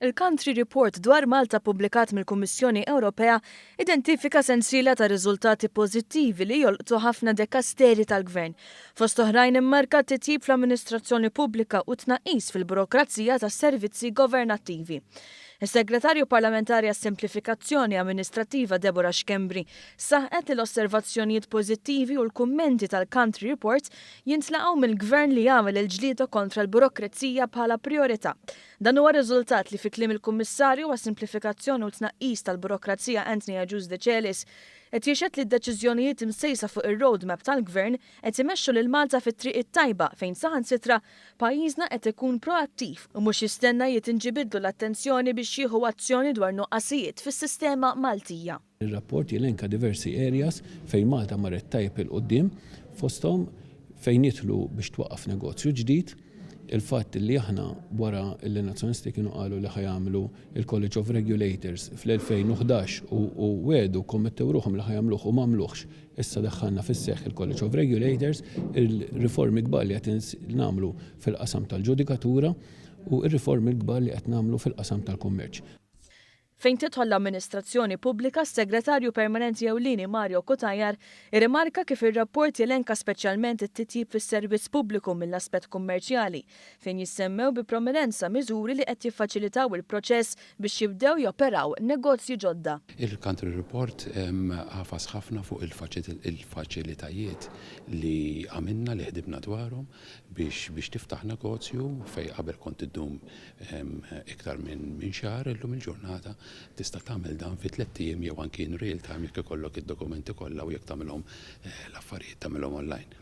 Il-Country Report dwar Malta pubblikat mill-Kummissjoni Ewropea identifika sensiela ta' riżultati pożittivi li jolqtu ħafna dekasteri tal-Gvern. Fost oħrajn immarka titjib fl-amministrazzjoni pubblika u tnaqqis fil-burokrazija tas-servizzi governattivi. Is-Segretarju Parlamentari għas-Simplifikazzjoni Amministrattiva Deborah Xkembri saħqet l-osservazzjonijiet pożittivi u l-kummenti tal-Country Report jintlaqgħu mill-Gvern li jagħmel il-ġlieda kontra l-burokrazija bħala priorità. Dan huwa riżultat li fi kliem il-Kummissarju għas-Simplifikazzjoni u tnaqqis tal-burokrazija Anthony Agius de Celis qed jixed li d-deċiżjonijiet imsejsa fuq ir-roadmap tal-Gvern qed imexxu lil Malta fit-triq it-tajba fejn saħansitra pajjiżna qed ikun proattiv u mhux jistenna jitinġibidlu l-attenzjoni biex jieħu azzjoni dwar nuqqasijiet fis-sistema Maltija. Ir-rapport jelenka diversi areas fejn Malta marret tajjeb il-qudiem fosthom fejn jidħlu biex twaqqaf negozju ġdid. Il-fatt li aħna wara l-nazzjonisti kienu qalu li ħajamlu il-College of Regulators fl-2011 u wedu kommettew ruħhom li ħajamluh u m'għamluhx. Issa daħħalna fis-seħħ il-College of Regulators, il-riformi kbar li qed nagħmlu fil-qasam tal-ġudikatura u r-riformi kbar li qed nagħmlu fil-qasam tal-kummerċ. Fejn tidħol l-amministrazzjoni pubblika, s-Segretarju Permanenti Ewlieni Mario Kutajar irrimarka kif ir-rapport jelenka speċjalment it-titjib fis-servizz pubbliku mill-aspett kummerċjali, fejn jissemmew bi prominenza miżuri li qed jiffaċilitaw il-proċess biex jibdew joperaw negozji ġodda. Il-Country Report ħafas ħafna fuq il-faċilitajiet li għamilna li ħdibna dwarhom biex tiftaħ negozju fejn qabel kont iddum iktar minn xahar illum il-ġurnata tista' tagħmel dan fi 3 ijiem jew anki in real time jekk ikollok id-dokumenti kollha u jekk tagħmilhom l-affarijiet tagħmilhom online.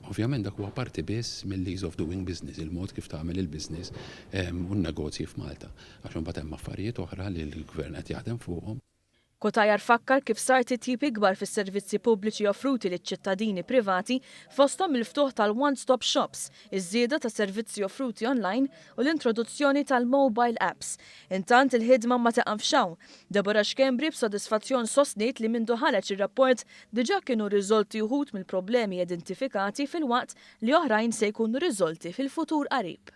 Ovvjament dak huwa parti biss mill-ease of doing business, il-mod kif tagħmel il-business u n-negozji f'Malta. Għax imbagħad hemm affarijiet oħra li l-Gvern qed jaħdem fuqhom. Kutajar fakkar kif sar titjib ikbar fis-servizzi pubbliċi offruti liċ-ċittadini privati fosthom il-ftuħ tal-one-stop shops, iż-żieda ta' servizzi offruti online u l-introduzzjoni tal-mobile apps. Intant il-ħidma ma taqafx. Deborah Xkembri b'sodisfazzjon sostniet li mindu ħareġ ir-rapport diġà kienu riżolti wħud mill-problemi identifikati fil-waqt li oħrajn se jkunu riżolti fil-futur qarib.